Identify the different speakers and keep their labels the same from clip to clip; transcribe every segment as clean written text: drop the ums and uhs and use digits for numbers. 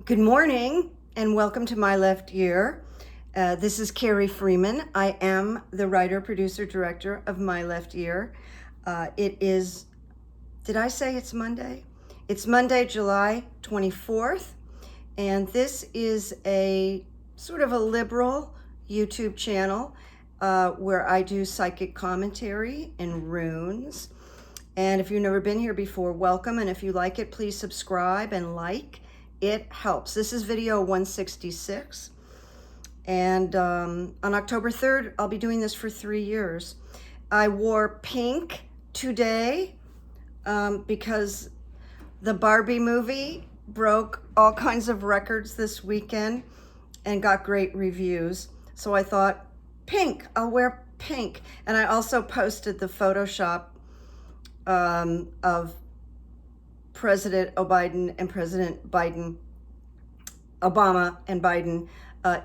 Speaker 1: Good morning and welcome to My Left Ear. This is Carrie FREEMAN. I am the writer, producer, director of My Left Ear. It is, did I say it's Monday? It's Monday, July 24th, and this is a sort of a liberal YouTube channel where I do psychic commentary and runes. And if you've never been here before, welcome. And if you like it, please subscribe and like. It helps. This is video 166. And on October 3rd, I'll be doing this for 3 years. I wore pink today because the Barbie movie broke all kinds of records this weekend and got great reviews. So I thought, pink, I'll wear pink. And I also posted the Photoshop of President Obama and Biden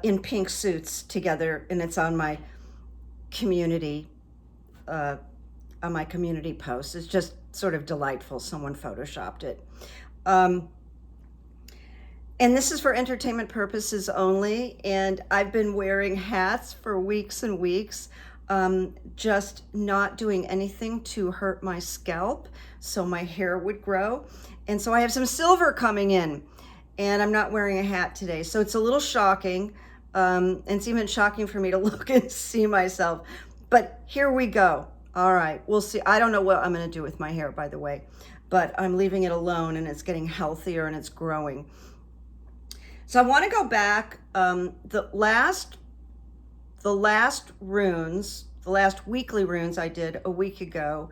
Speaker 1: in pink suits together, and it's on my community post. It's just sort of delightful. Someone photoshopped it. And this is for entertainment purposes only, and I've been wearing hats for weeks and weeks, just not doing anything to hurt my scalp so my hair would grow. And so I have some silver coming in, and I'm not wearing a hat today. So it's a little shocking, and it's even shocking for me to look and see myself. But here we go. All right, we'll see. I don't know what I'm going to do with my hair, by the way, but I'm leaving it alone, and it's getting healthier and it's growing. So I want to go back. The last weekly runes I did a week ago,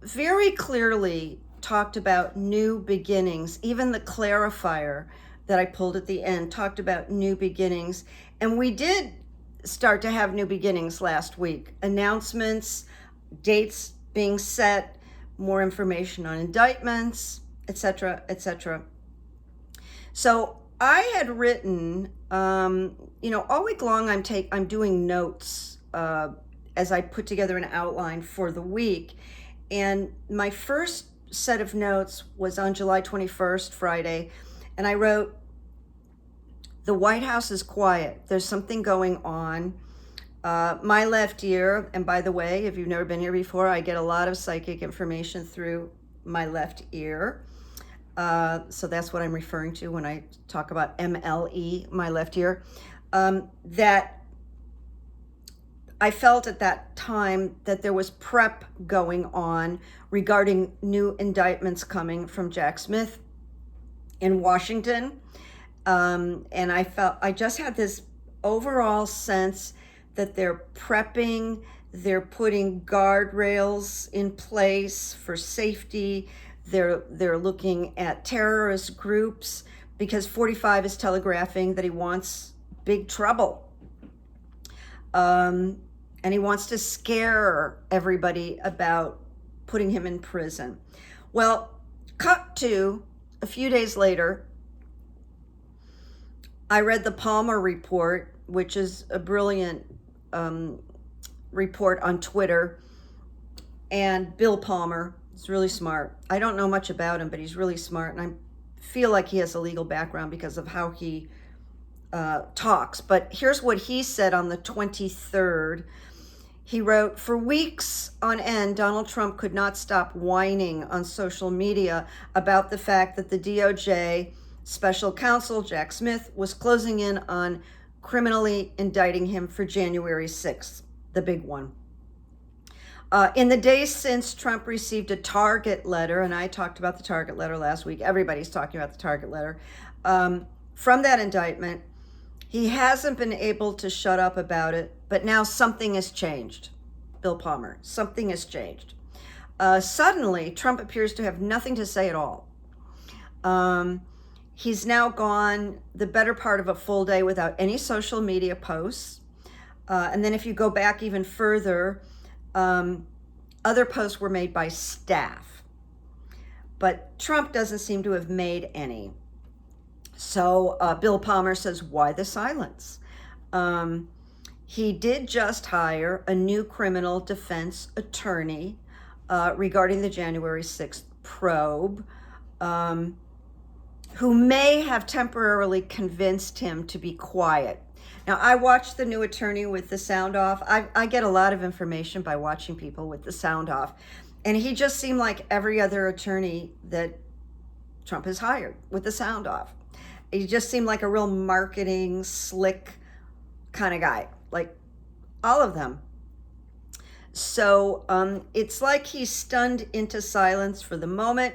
Speaker 1: very clearly talked about new beginnings. Even the clarifier that I pulled at the end talked about new beginnings. And we did start to have new beginnings last week. Announcements, dates being set, more information on indictments, etc., etc. So I had written, all week long I'm doing notes as I put together an outline for the week. And my first set of notes was on July 21st, Friday, and I wrote, "The White House is quiet. There's something going on. My left ear," and by the way, if you've never been here before, I get a lot of psychic information through my left ear. So that's what I'm referring to when I talk about MLE, my left ear. That I felt at that time that there was prep going on regarding new indictments coming from Jack Smith in Washington. And I just had this overall sense that they're prepping, they're putting guardrails in place for safety. They're looking at terrorist groups because 45 is telegraphing that he wants big trouble. And he wants to scare everybody about putting him in prison. Well, cut to a few days later, I read the Palmer report, which is a brilliant report on Twitter. And Bill Palmer is really smart. I don't know much about him, but he's really smart. And I feel like he has a legal background because of how he talks. But here's what he said on the 23rd. He wrote, "For weeks on end, Donald Trump could not stop whining on social media about the fact that the DOJ special counsel, Jack Smith, was closing in on criminally indicting him for January 6th, the big one. In the days since Trump received a target letter," and I talked about the target letter last week, everybody's talking about the target letter, "from that indictment, he hasn't been able to shut up about it, but now something has changed." Bill Palmer, something has changed. Suddenly, Trump appears to have nothing to say at all. He's now gone the better part of a full day without any social media posts. And then if you go back even further, other posts were made by staff. But Trump doesn't seem to have made any. So Bill Palmer says, why the silence? He did just hire a new criminal defense attorney regarding the January 6th probe. who may have temporarily convinced him to be quiet. Now, I watched the new attorney with the sound off. I get a lot of information by watching people with the sound off. And he just seemed like every other attorney that Trump has hired with the sound off. He just seemed like a real marketing, slick kind of guy, like all of them. So it's like he's stunned into silence for the moment.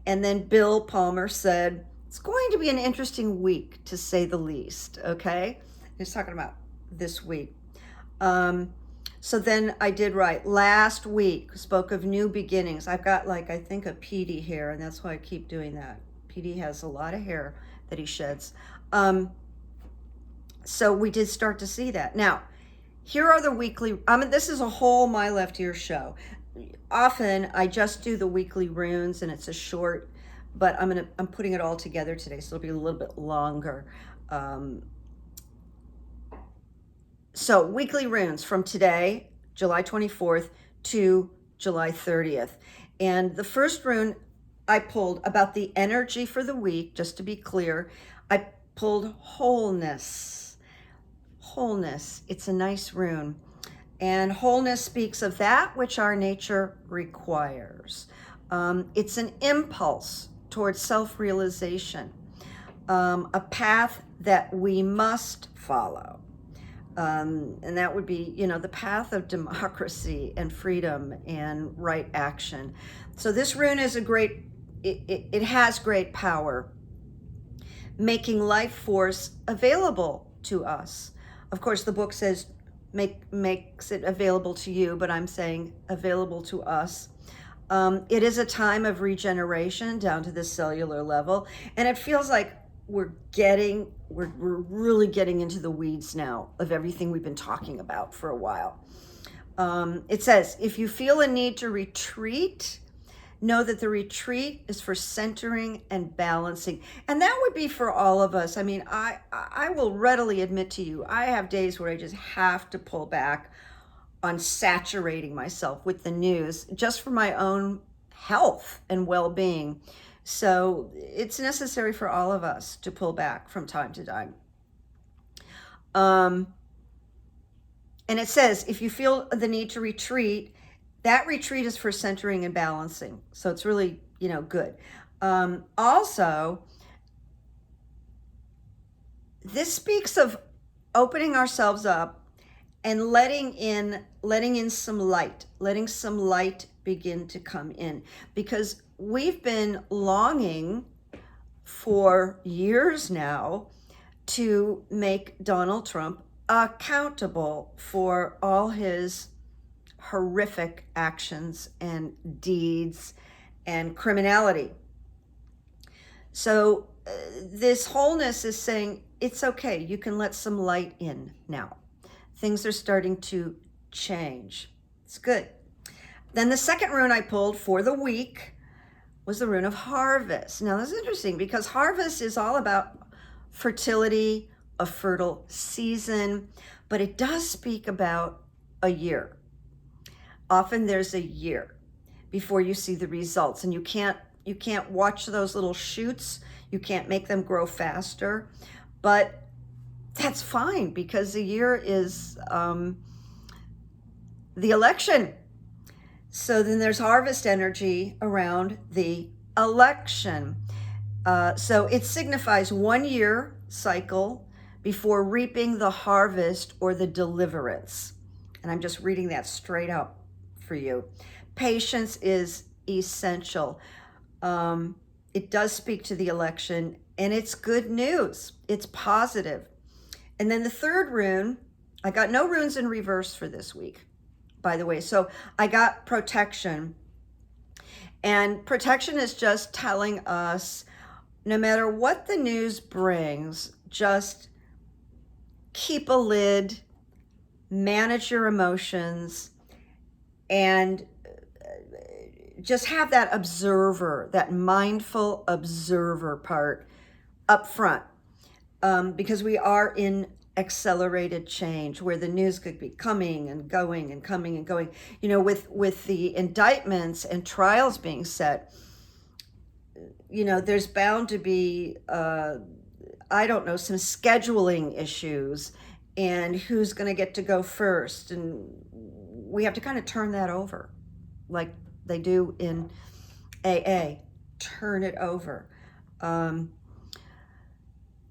Speaker 1: And then Bill Palmer said, it's going to be an interesting week, to say the least, okay? He's talking about this week. So then I did write, last week, spoke of new beginnings. I've got like, I think a PD hair, and that's why I keep doing that. PD has a lot of hair that he sheds. So we did start to see that. Now, here are the weekly, this is a whole My Left Ear show. Often I just do the weekly runes and it's a short, but I'm putting it all together today, so it'll be a little bit longer. So weekly runes from today, July 24th to July 30th. And the first rune I pulled about the energy for the week, just to be clear, I pulled wholeness. Wholeness, it's a nice rune. And wholeness speaks of that which our nature requires. It's an impulse towards self-realization, a path that we must follow. And that would be, the path of democracy and freedom and right action. So this rune is it has great power, making life force available to us. Of course, the book says makes it available to you, but I'm saying available to us. It is a time of regeneration down to the cellular level, and it feels like we're really getting into the weeds now of everything we've been talking about for a while. It says, if you feel a need to retreat, know that the retreat is for centering and balancing. And that would be for all of us. I mean, I will readily admit to you, I have days where I just have to pull back on saturating myself with the news just for my own health and well-being. So it's necessary for all of us to pull back from time to time. And it says, if you feel the need to retreat, that retreat is for centering and balancing. So it's really, good. Also, this speaks of opening ourselves up and letting in some light, letting some light begin to come in, because we've been longing for years now to make Donald Trump accountable for all his horrific actions and deeds and criminality. So this wholeness is saying, it's okay, you can let some light in now. Things are starting to change. It's good. Then the second rune I pulled for the week was the rune of harvest. Now this is interesting because harvest is all about fertility, a fertile season, but it does speak about a year. Often there's a year before you see the results, and you can't watch those little shoots. You can't make them grow faster, but that's fine because the year is the election. So then there's harvest energy around the election. So it signifies 1 year cycle before reaping the harvest or the deliverance. And I'm just reading that straight up for you. Patience is essential. It does speak to the election, and it's good news. It's positive. And then the third rune, I got no runes in reverse for this week, by the way. So I got protection. And protection is just telling us, no matter what the news brings, just keep a lid, manage your emotions, and just have that observer, that mindful observer part up front, because we are in accelerated change where the news could be coming and going and coming and going. With the indictments and trials being set, you know, there's bound to be, I don't know, some scheduling issues and who's going to get to go first. And we have to kind of turn that over like they do in AA, turn it over.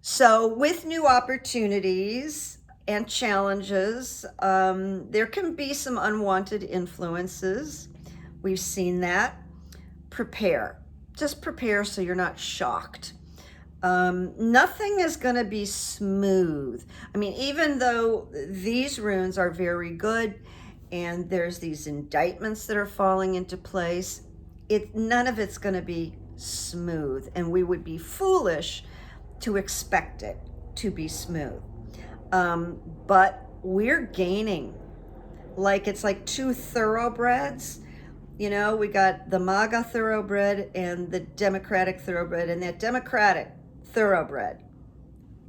Speaker 1: So with new opportunities and challenges, there can be some unwanted influences. We've seen that. Prepare. Just prepare so you're not shocked. Nothing is going to be smooth. I mean, even though these runes are very good and there's these indictments that are falling into place, none of it's going to be smooth, and we would be foolish to expect it to be smooth. But we're gaining, like it's like two thoroughbreds. You know, we got the MAGA thoroughbred and the Democratic thoroughbred, and that Democratic thoroughbred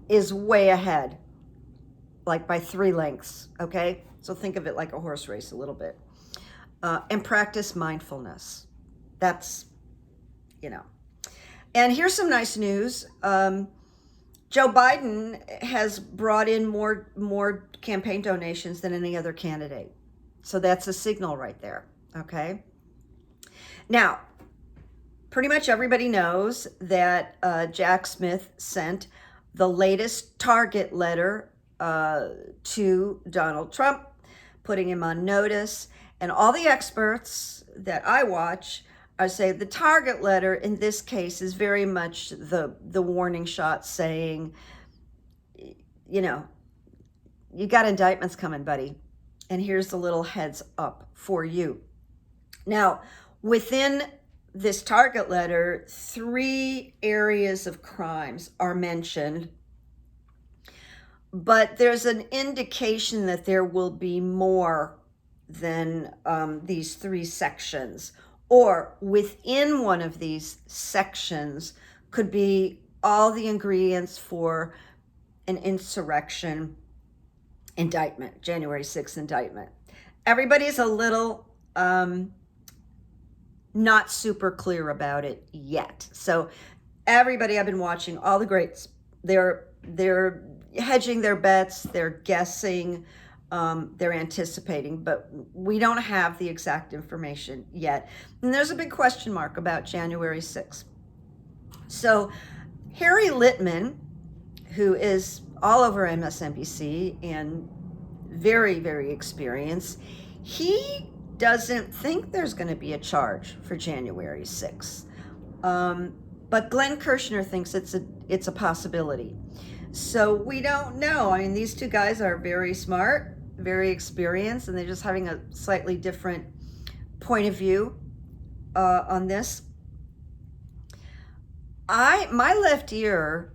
Speaker 1: is way ahead, like by 3 lengths, okay? So think of it like a horse race a little bit. And practice mindfulness. That's, you know. And here's some nice news. Joe Biden has brought in more campaign donations than any other candidate. So that's a signal right there, okay? Now, pretty much everybody knows that Jack Smith sent the latest target letter to Donald Trump, putting him on notice. And all the experts that I watch are saying the target letter in this case is very much the warning shot saying, you know, you got indictments coming, buddy. And here's the little heads up for you. Now, within this target letter, 3 areas of crimes are mentioned, but there's an indication that there will be more than these 3 sections, or within one of these sections could be all the ingredients for an insurrection indictment, January 6th indictment. Everybody's a little not super clear about it yet. So everybody I've been watching, all the greats, they're hedging their bets, they're guessing, they're anticipating, but we don't have the exact information yet. And there's a big question mark about January 6th. So Harry Litman, who is all over MSNBC and very, very experienced, he doesn't think there's going to be a charge for January 6th. But Glenn Kirschner thinks it's a possibility. So we don't know. I mean, these 2 guys are very smart, very experienced, and they're just having a slightly different point of view on this. My left ear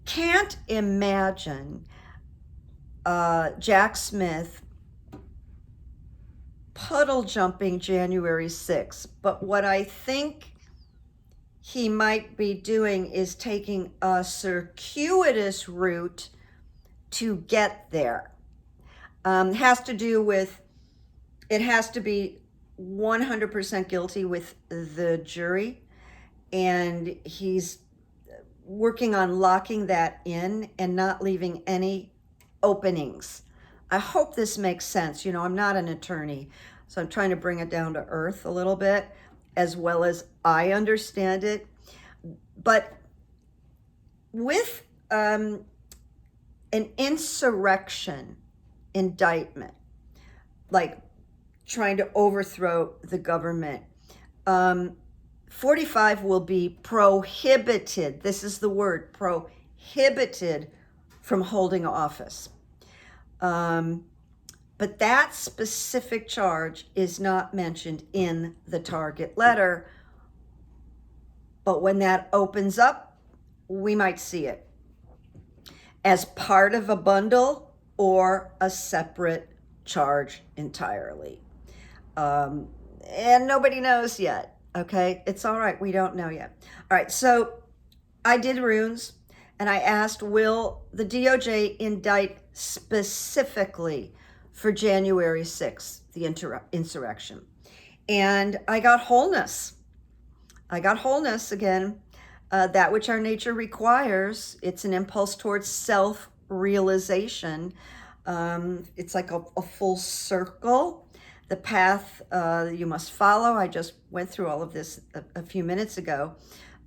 Speaker 1: can't imagine Jack Smith puddle jumping January 6th. But what I think he might be doing is taking a circuitous route to get there. Has to do with, it has to be 100% guilty with the jury, and he's working on locking that in and not leaving any openings. I hope this makes sense. You know, I'm not an attorney, so I'm trying to bring it down to earth a little bit, as well as I understand it. But with an insurrection indictment, like trying to overthrow the government, 45 will be prohibited. This is the word, prohibited from holding office. But that specific charge is not mentioned in the target letter. But when that opens up, we might see it as part of a bundle or a separate charge entirely. And nobody knows yet. Okay, it's all right. We don't know yet. All right, so I did runes, and I asked, will the DOJ indict specifically for January 6th, the insurrection? And I got wholeness. I got wholeness again. That which our nature requires. It's an impulse towards self-realization. It's like a full circle. The path you must follow. I just went through all of this a few minutes ago.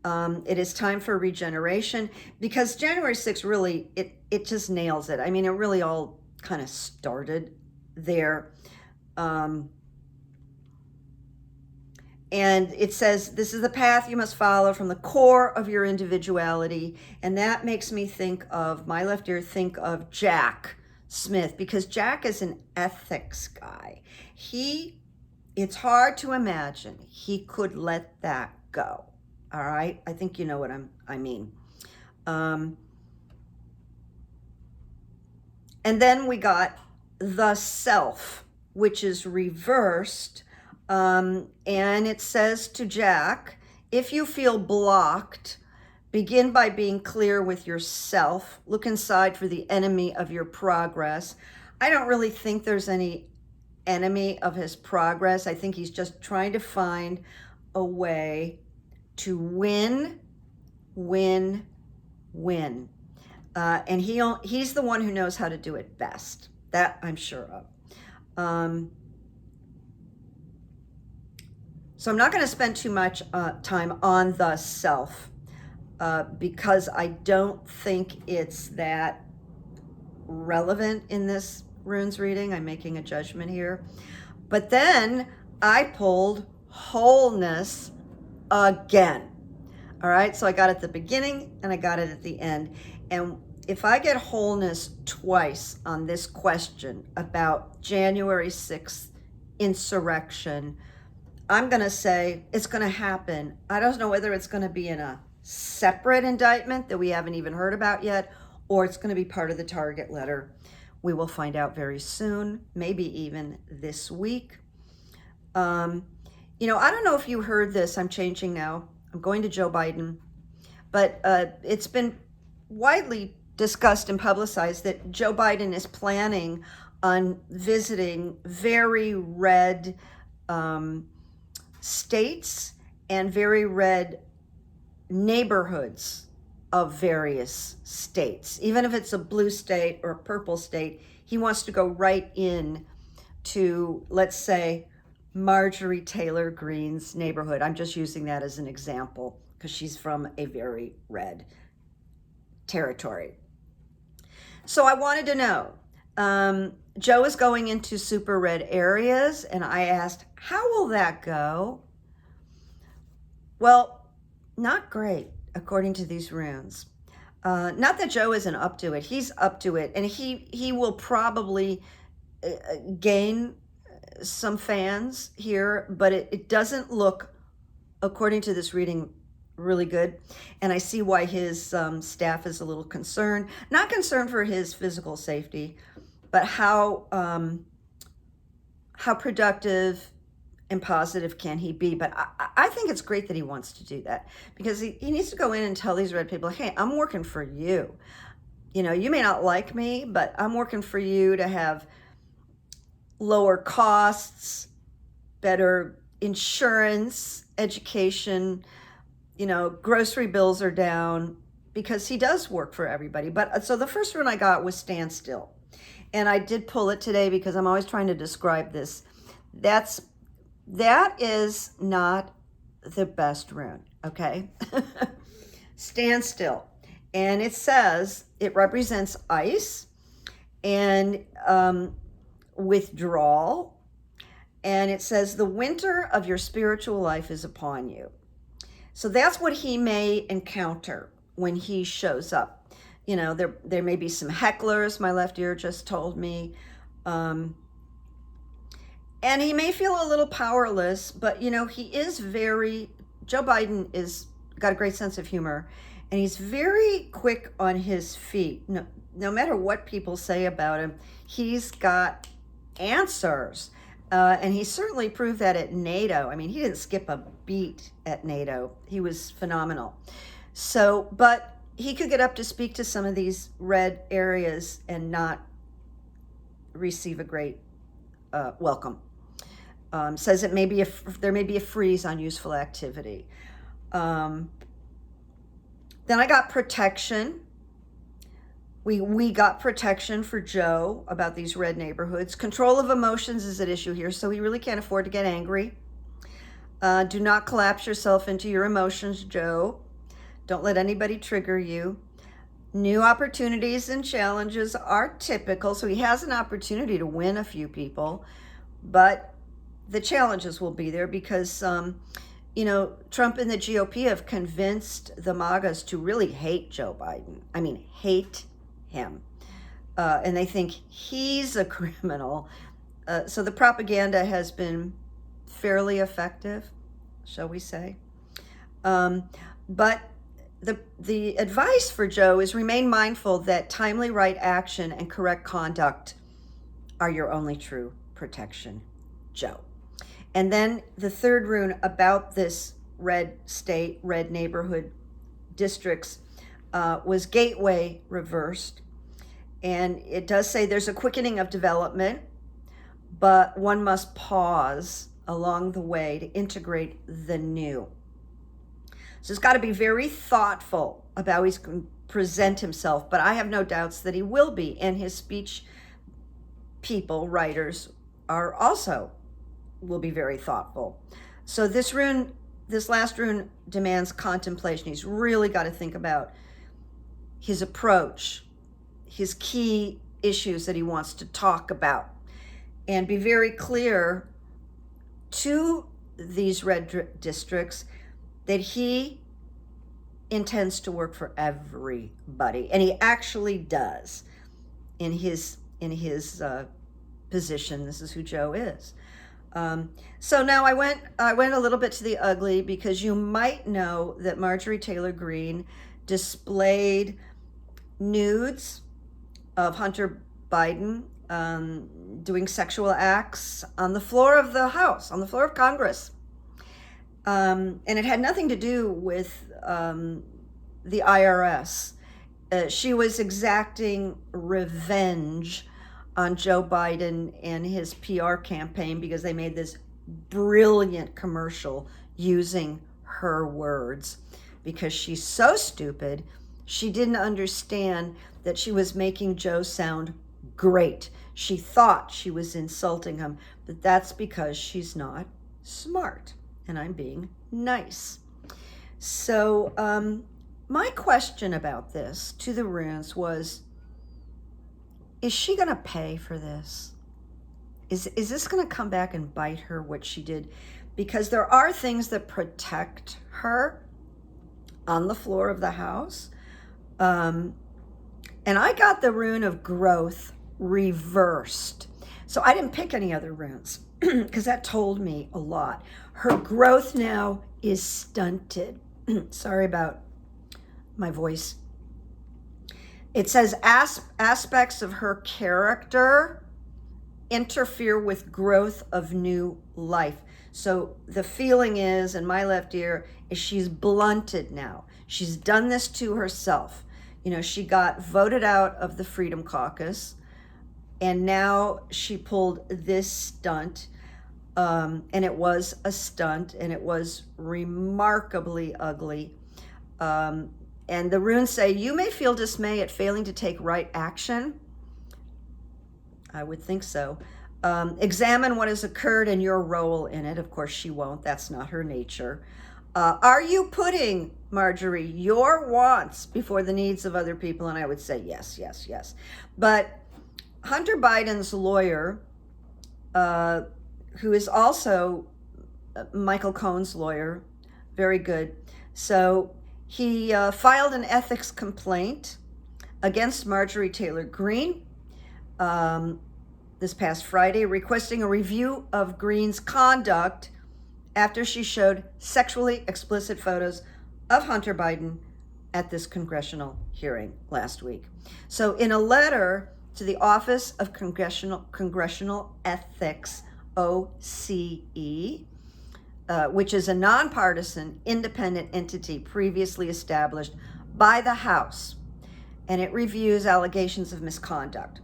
Speaker 1: It is time for regeneration, because January 6th really, it just nails it. I mean, it really all kind of started there. And it says, this is the path you must follow from the core of your individuality. And that makes me think of, my left ear, think of Jack Smith, because Jack is an ethics guy. It's hard to imagine he could let that go. All right. I think you know what I mean. And then we got the self, which is reversed. And it says to Jack, if you feel blocked, begin by being clear with yourself. Look inside for the enemy of your progress. I don't really think there's any enemy of his progress. I think he's just trying to find a way to win. And he's the one who knows how to do it best. That I'm sure of. So I'm not going to spend too much time on the self because I don't think it's that relevant in this runes reading. I'm making a judgment here. But then I pulled wholeness again. All right, so I got it at the beginning and I got it at the end. And if I get wholeness twice on this question about January 6th insurrection, I'm going to say it's going to happen. I don't know whether it's going to be in a separate indictment that we haven't even heard about yet, or it's going to be part of the target letter. We will find out very soon, maybe even this week. I don't know if you heard this. I'm changing now. I'm going to Joe Biden. But it's been widely discussed and publicized that Joe Biden is planning on visiting very red states and very red neighborhoods of various states. Even if it's a blue state or a purple state, he wants to go right in to, let's say, Marjorie Taylor Greene's neighborhood. I'm just using that as an example because she's from a very red territory. So I wanted to know, Joe is going into super red areas, and I asked, how will that go? Well, not great, according to these runes. Not that Joe isn't up to it. He's up to it, and he will probably gain some fans here, but it doesn't look, according to this reading, really good. And I see why his staff is a little concerned. Not concerned for his physical safety, but how productive and positive can he be? But I think it's great that he wants to do that, because he needs to go in and tell these red people, hey, I'm working for you. You may not like me, but I'm working for you to have lower costs, better insurance, education, grocery bills are down, because he does work for everybody. But so the first one I got was stand still. And I did pull it today because I'm always trying to describe this. That is not the best rune, okay? Stand still. And it says, it represents ice and withdrawal. And it says, the winter of your spiritual life is upon you. So that's what he may encounter when he shows up. There may be some hecklers, my left ear just told me. And he may feel a little powerless, but he is Joe Biden is got a great sense of humor, and he's very quick on his feet. No matter what people say about him, he's got answers. And he certainly proved that at NATO. I mean, he didn't skip a beat at NATO. He was phenomenal. So, but he could get up to speak to some of these red areas and not receive a great welcome. Says there may be a freeze on useful activity. Then I got protection. We got protection for Joe about these red neighborhoods. Control of emotions is at issue here, so he really can't afford to get angry. Do not collapse yourself into your emotions, Joe. Don't let anybody trigger you. New opportunities and challenges are typical, so he has an opportunity to win a few people, but the challenges will be there because, Trump and the GOP have convinced the MAGAs to really hate Joe Biden. I mean, hate him. And they think he's a criminal. So the propaganda has been fairly effective, shall we say. But the advice for Joe is remain mindful that timely right action and correct conduct are your only true protection, Joe. And then the third rune about this red state, red neighborhood districts was gateway reversed. And it does say there's a quickening of development, but one must pause along the way to integrate the new. So he's got to be very thoughtful about how he's going to present himself, but I have no doubts that he will be. And his speech people, writers, are also will be very thoughtful. So this last rune demands contemplation. He's really got to think about his approach, his key issues that he wants to talk about, and be very clear to these red districts that he intends to work for everybody, and he actually does in his position. This is who Joe is. So now I went a little bit to the ugly, because you might know that Marjorie Taylor Greene displayed nudes of Hunter Biden doing sexual acts on the floor of the House, on the floor of Congress. And it had nothing to do with the IRS. She was exacting revenge on Joe Biden and his PR campaign because they made this brilliant commercial using her words. Because she's so stupid, she didn't understand that she was making Joe sound great. She thought she was insulting him, but that's because she's not smart. And I'm being nice. So my question about this to the runes was, is she going to pay for this? Is this going to come back and bite her, what she did? Because there are things that protect her on the floor of the House. And I got the rune of growth reversed. So I didn't pick any other runes because that told me a lot. Her growth now is stunted. Sorry about my voice. It says aspects of her character interfere with growth of new life. So the feeling is, in my left ear, is she's blunted now. She's done this to herself. She got voted out of the Freedom Caucus, and now she pulled this stunt. And it was a stunt, and it was remarkably ugly. And the runes say, you may feel dismay at failing to take right action. I would think so. Examine what has occurred and your role in it. Of course, she won't. That's not her nature. Are you putting, Marjorie, your wants before the needs of other people? And I would say yes, yes, yes. But Hunter Biden's lawyer, who is also Michael Cohen's lawyer, very good. So he filed an ethics complaint against Marjorie Taylor Greene this past Friday, requesting a review of Greene's conduct after she showed sexually explicit photos of Hunter Biden at this congressional hearing last week. So in a letter to the Office of Congressional Ethics, OCE, which is a nonpartisan independent entity previously established by the House, and it reviews allegations of misconduct.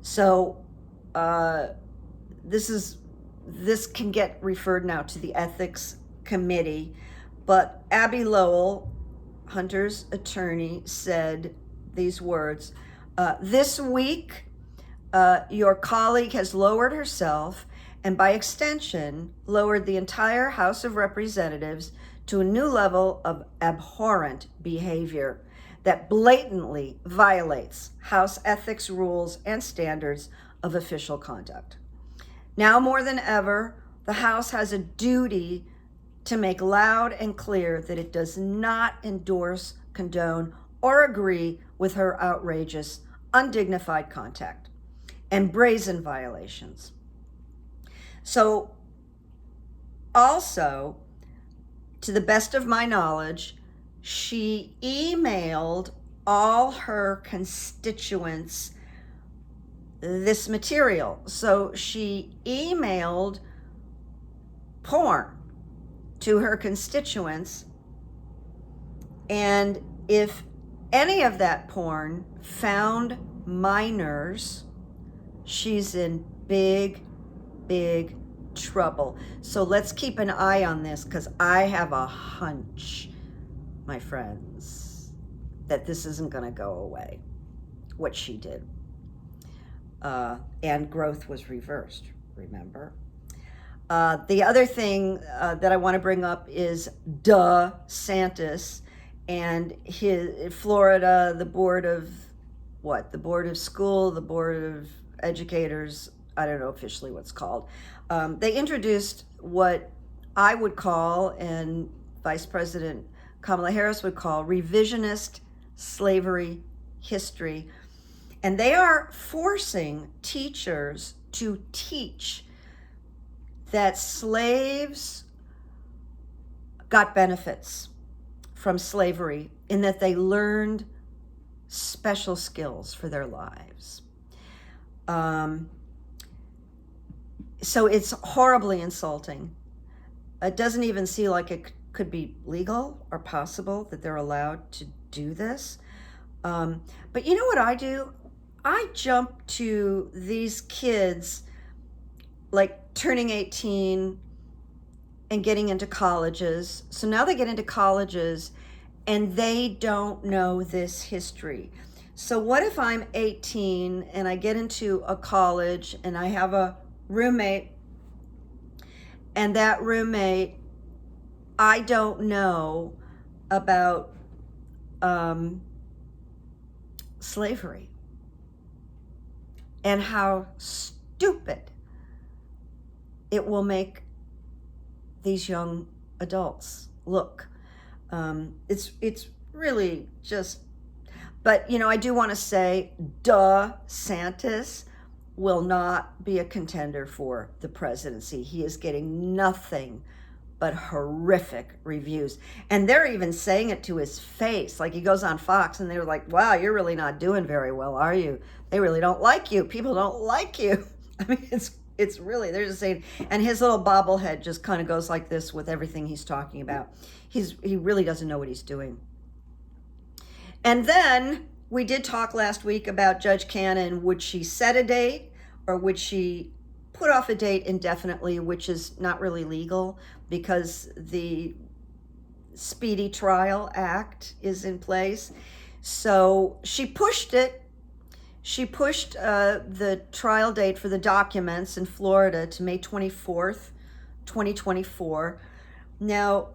Speaker 1: So this can get referred now to the Ethics Committee, But Abby Lowell, Hunter's attorney, said these words, this week, your colleague has lowered herself and by extension lowered the entire House of Representatives to a new level of abhorrent behavior that blatantly violates House ethics rules and standards of official conduct. Now more than ever, the House has a duty to make loud and clear that it does not endorse, condone, or agree with her outrageous, undignified conduct and brazen violations. So, also, to the best of my knowledge, she emailed all her constituents this material. So she emailed porn to her constituents, and if any of that porn found minors, she's in big trouble. So let's keep an eye on this, because I have a hunch, my friends, that this isn't going to go away, what she did. And growth was reversed, remember? The other thing that I want to bring up is DeSantis and his Florida, the board of what? The board of school, the board of educators, I don't know officially what's called. They introduced what I would call, and Vice President Kamala Harris would call, revisionist slavery history. And they are forcing teachers to teach that slaves got benefits from slavery in that they learned special skills for their lives. So it's horribly insulting. It doesn't even seem like it could be legal or possible that they're allowed to do this. But you know what I do? I jump to these kids like turning 18 and getting into colleges. So now they get into colleges and they don't know this history. So what if I'm 18 and I get into a college and I have a roommate, and that roommate, I don't know about slavery and how stupid it will make these young adults look. It's really just, but you know, I do want to say, DeSantis will not be a contender for the presidency. He is getting nothing but horrific reviews. And they're even saying it to his face. Like, he goes on Fox and they're like, wow, you're really not doing very well, are you? They really don't like you. People don't like you. I mean, it's really, they're just saying, and his little bobblehead just kind of goes like this with everything he's talking about. He really doesn't know what he's doing. And then we did talk last week about Judge Cannon. Would she set a date or would she put off a date indefinitely, which is not really legal because the Speedy Trial Act is in place. So she pushed it. She pushed the trial date for the documents in Florida to May 24th, 2024. Now,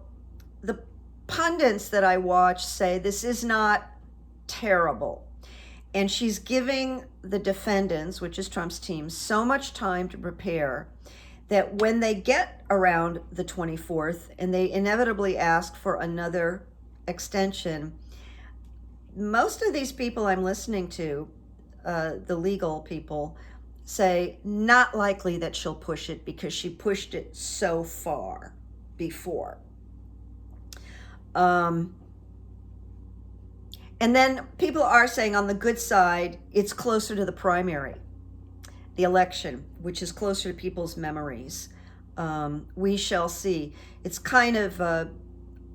Speaker 1: the pundits that I watch say this is not terrible. And she's giving the defendants, which is Trump's team, so much time to prepare that when they get around the 24th and they inevitably ask for another extension, most of these people I'm listening to, the legal people, say not likely that she'll push it because she pushed it so far before. And then people are saying on the good side, it's closer to the primary, the election, which is closer to people's memories. We shall see. It's kind of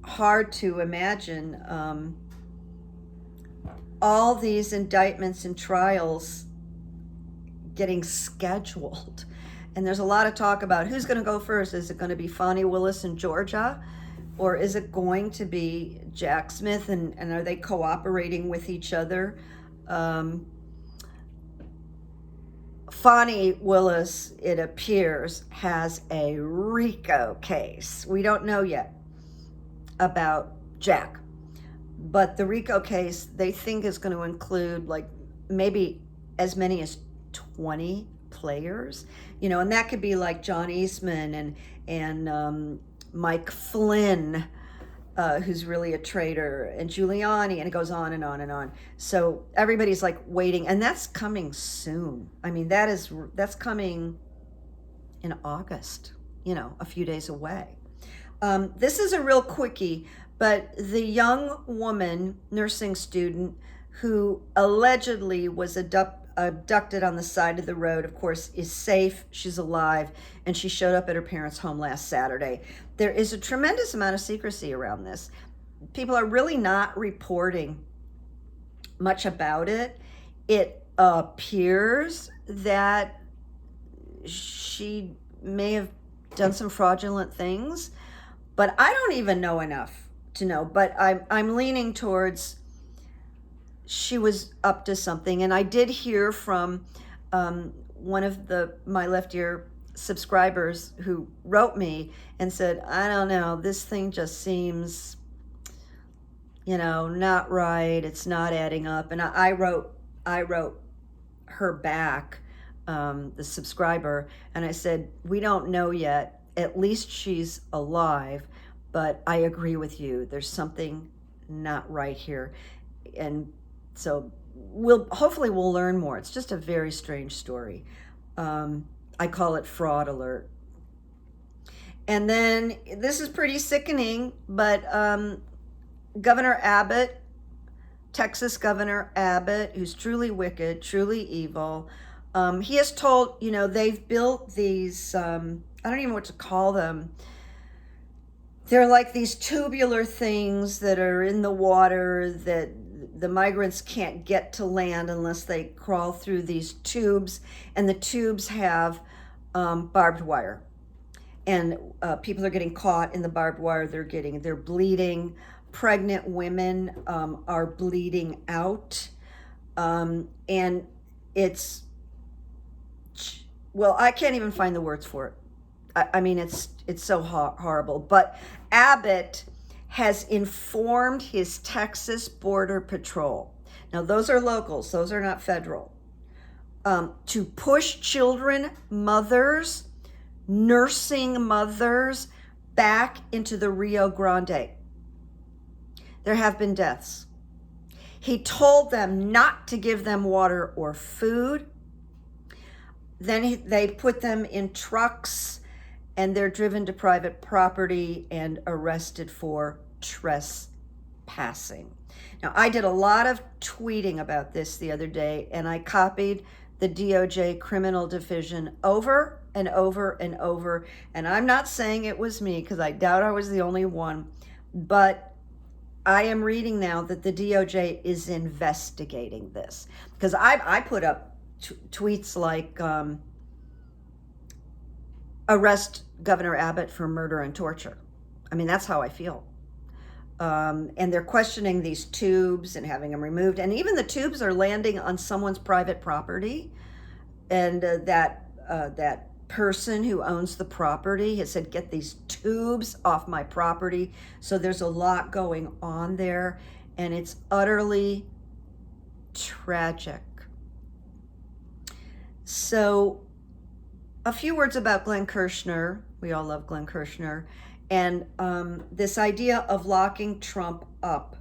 Speaker 1: hard to imagine all these indictments and trials getting scheduled. And there's a lot of talk about who's going to go first. Is it going to be Fani Willis in Georgia? or is it going to be Jack Smith, and are they cooperating with each other? Fonnie Willis, it appears, has a RICO case. We don't know yet about Jack, but the RICO case they think is going to include like maybe as many as 20 players, and that could be like John Eastman and Mike Flynn, who's really a traitor, and Giuliani, and it goes on and on and on. So everybody's like waiting, and that's coming soon. I mean, that's coming in August, a few days away. This is a real quickie, but the young woman, nursing student, who allegedly was abducted on the side of the road, of course, is safe. She's alive, and she showed up at her parents' home last Saturday. There is a tremendous amount of secrecy around this. People are really not reporting much about it. It appears that she may have done some fraudulent things, but I don't even know enough to know. But I'm leaning towards she was up to something. And I did hear from one of my Left Ear subscribers who wrote me and said, I don't know, this thing just seems, not right. It's not adding up. And I wrote her back, the subscriber, and I said, we don't know yet. At least she's alive, but I agree with you. There's something not right here. And so hopefully we'll learn more. It's just a very strange story. I call it fraud alert. And then this is pretty sickening, but Governor Abbott, Texas Governor Abbott, who's truly wicked, truly evil, he has told, they've built these, I don't even know what to call them. They're like these tubular things that are in the water that the migrants can't get to land unless they crawl through these tubes, and the tubes have barbed wire, and people are getting caught in the barbed wire. They're bleeding. Pregnant women are bleeding out, and it's, well, I can't even find the words for it. I mean, it's so horrible. But Abbott has informed his Texas Border Patrol. Now, those are locals. Those are not federal. To push children, mothers, nursing mothers back into the Rio Grande. There have been deaths. He told them not to give them water or food. Then they put them in trucks, and they're driven to private property and arrested for trespassing. Now, I did a lot of tweeting about this the other day, and I copied the DOJ criminal division over and over and over. And I'm not saying it was me, because I doubt I was the only one, but I am reading now that the DOJ is investigating this. Because I put up tweets like, arrest Governor Abbott for murder and torture. I mean, that's how I feel. And they're questioning these tubes and having them removed. And even the tubes are landing on someone's private property. And that person who owns the property has said, get these tubes off my property. So there's a lot going on there. And it's utterly tragic. So a few words about Glenn Kirschner. We all love Glenn Kirschner. And this idea of locking Trump up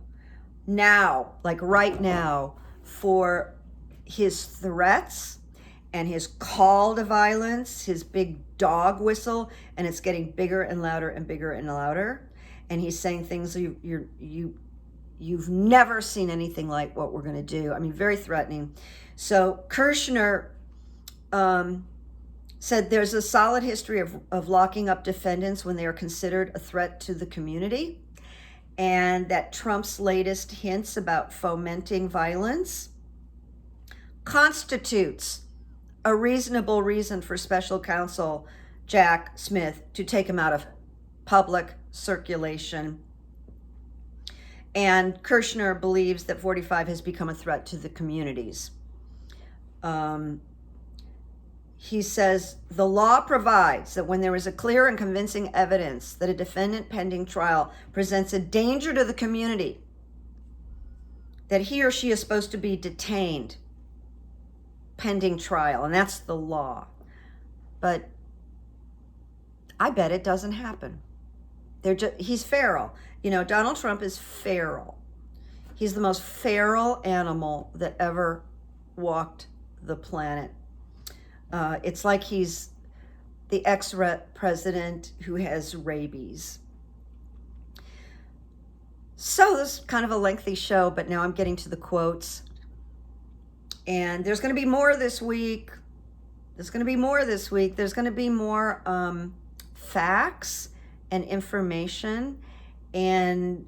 Speaker 1: now, like right now, for his threats and his call to violence, his big dog whistle, and it's getting bigger and louder and bigger and louder. And he's saying things you've never seen anything like what we're going to do. I mean, very threatening. So Kirschner said there's a solid history of locking up defendants when they are considered a threat to the community, and that Trump's latest hints about fomenting violence constitutes a reasonable reason for special counsel Jack Smith to take him out of public circulation. And Kirschner believes that 45 has become a threat to the communities. He says, the law provides that when there is a clear and convincing evidence that a defendant pending trial presents a danger to the community, that he or she is supposed to be detained pending trial, and that's the law. But I bet it doesn't happen. He's feral. You know, Donald Trump is feral. He's the most feral animal that ever walked the planet. It's like he's the ex-president who has rabies. So this is kind of a lengthy show, but now I'm getting to the quotes. And there's going to be more this week. There's going to be more this week. There's going to be more facts and information and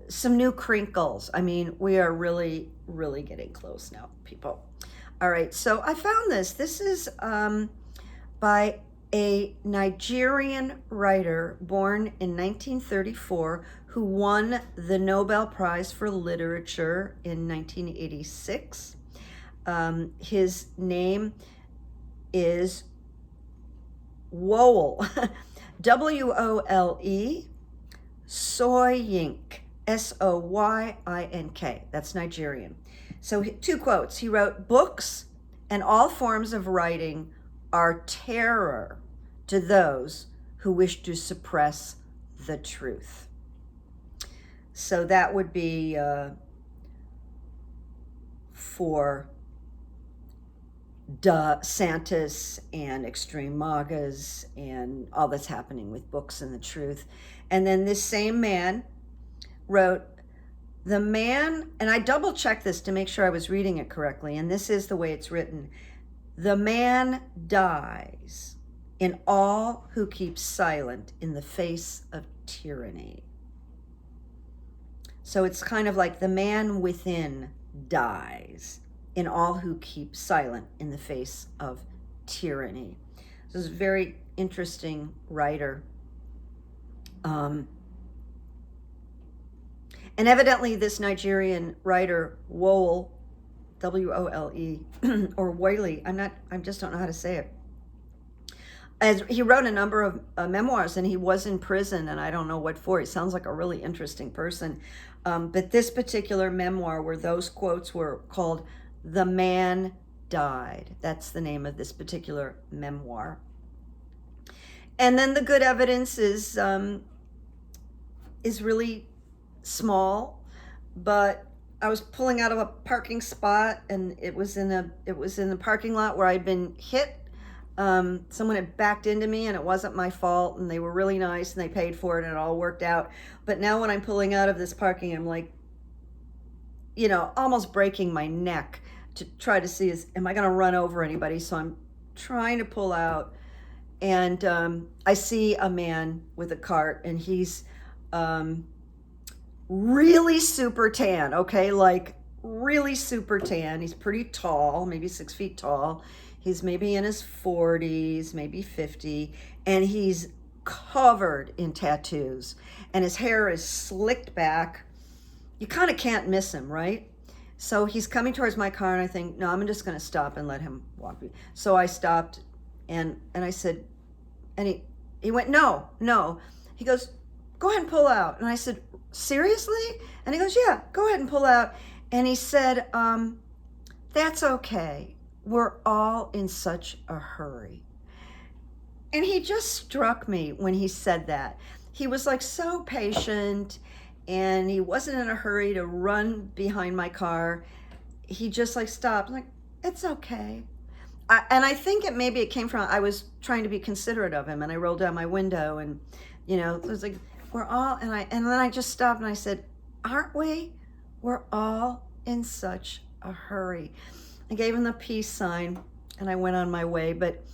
Speaker 1: some new crinkles. I mean, we are really, really getting close now, people. All right, so I found this. This is by a Nigerian writer born in 1934 who won the Nobel Prize for Literature in 1986. His name is Wole, W-O-L-E, Soyink, S-O-Y-I-N-K. That's Nigerian. So 2 quotes. He wrote, books and all forms of writing are terror to those who wish to suppress the truth. So that would be for DeSantis and extreme MAGAs and all that's happening with books and the truth. And then this same man wrote, the man, and I double checked this to make sure I was reading it correctly, and this is the way it's written. The man dies in all who keep silent in the face of tyranny. So it's kind of like the man within dies in all who keep silent in the face of tyranny. This is a very interesting writer. And evidently this Nigerian writer, Wole, W-O-L-E, or Wiley, I just don't know how to say it. As he wrote a number of memoirs, and he was in prison, and I don't know what for. He sounds like a really interesting person. But this particular memoir, where those quotes were called The Man Died. That's the name of this particular memoir. And then the good evidence is really small, but I was pulling out of a parking spot, and it was in the parking lot where I'd been hit. Someone had backed into me, and it wasn't my fault, and they were really nice, and they paid for it, and it all worked out. But now when I'm pulling out of this parking, I'm like, you know, almost breaking my neck to try to see, am I going to run over anybody? So I'm trying to pull out, and I see a man with a cart, and he's really super tan, okay? Like really super tan. He's pretty tall, maybe 6 feet tall. He's maybe in his 40s, maybe 50, and he's covered in tattoos, and his hair is slicked back. You kind of can't miss him, right? So he's coming towards my car, and I think, no, I'm just going to stop and let him walk me. So I stopped, and I said, and he went, no. He goes, go ahead and pull out. And I said, seriously? And he goes, yeah, go ahead and pull out. And he said, that's okay. We're all in such a hurry. And he just struck me when he said that. He was like so patient, and he wasn't in a hurry to run behind my car. He just like stopped, like, it's okay. And I think maybe it came from, I was trying to be considerate of him, and I rolled down my window, and, you know, it was like, we're all, and then I just stopped and I said, aren't we? We're all in such a hurry. I gave him the peace sign, and I went on my way. But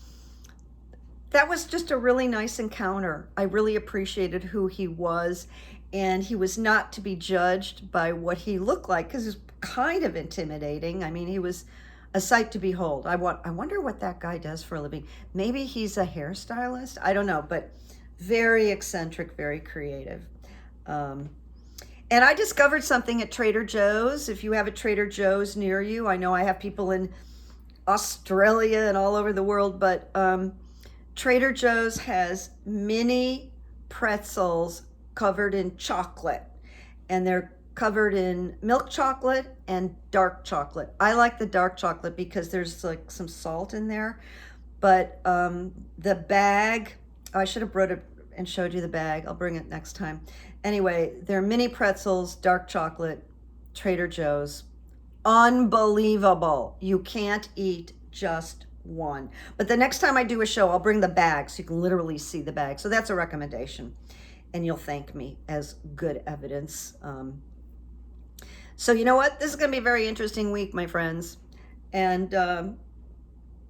Speaker 1: that was just a really nice encounter. I really appreciated who he was, and he was not to be judged by what he looked like, because he was kind of intimidating. I mean, he was a sight to behold. I wonder what that guy does for a living. Maybe he's a hairstylist. I don't know, but Very eccentric, very creative. And I discovered something at Trader Joe's. If you have a Trader Joe's near you, I know I have people in Australia and all over the world, but Trader Joe's has mini pretzels covered in chocolate, and they're covered in milk chocolate and dark chocolate. I like the dark chocolate because there's like some salt in there, but the bag, I should have brought it and showed you the bag. I'll bring it next time. Anyway, they're mini pretzels, dark chocolate, Trader Joe's. Unbelievable. You can't eat just one. But the next time I do a show, I'll bring the bag so you can literally see the bag. So that's a recommendation. And you'll thank me as good evidence. So you know what? This is going to be a very interesting week, my friends. And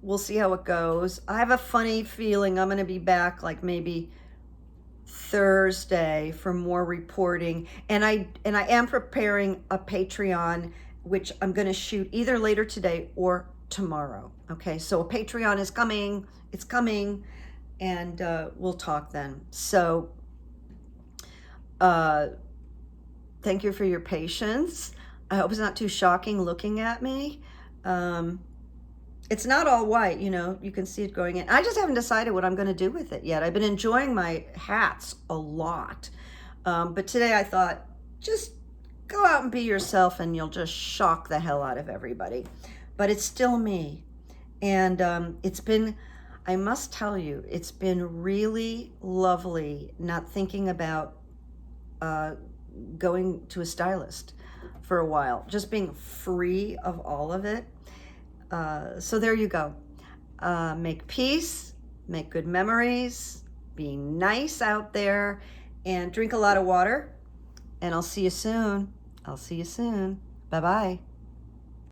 Speaker 1: we'll see how it goes. I have a funny feeling I'm going to be back like maybe Thursday for more reporting. And I am preparing a Patreon, which I'm going to shoot either later today or tomorrow. Okay, so a Patreon is coming. It's coming, and we'll talk then. So thank you for your patience. I hope it's not too shocking looking at me. It's not all white, you know, you can see it going in. I just haven't decided what I'm going to do with it yet. I've been enjoying my hats a lot. But today I thought, just go out and be yourself and you'll just shock the hell out of everybody. But it's still me. And it's been, I must tell you, it's been really lovely not thinking about going to a stylist for a while, just being free of all of it. So there you go. Make peace, make good memories, be nice out there, and drink a lot of water. And I'll see you soon. Bye-bye.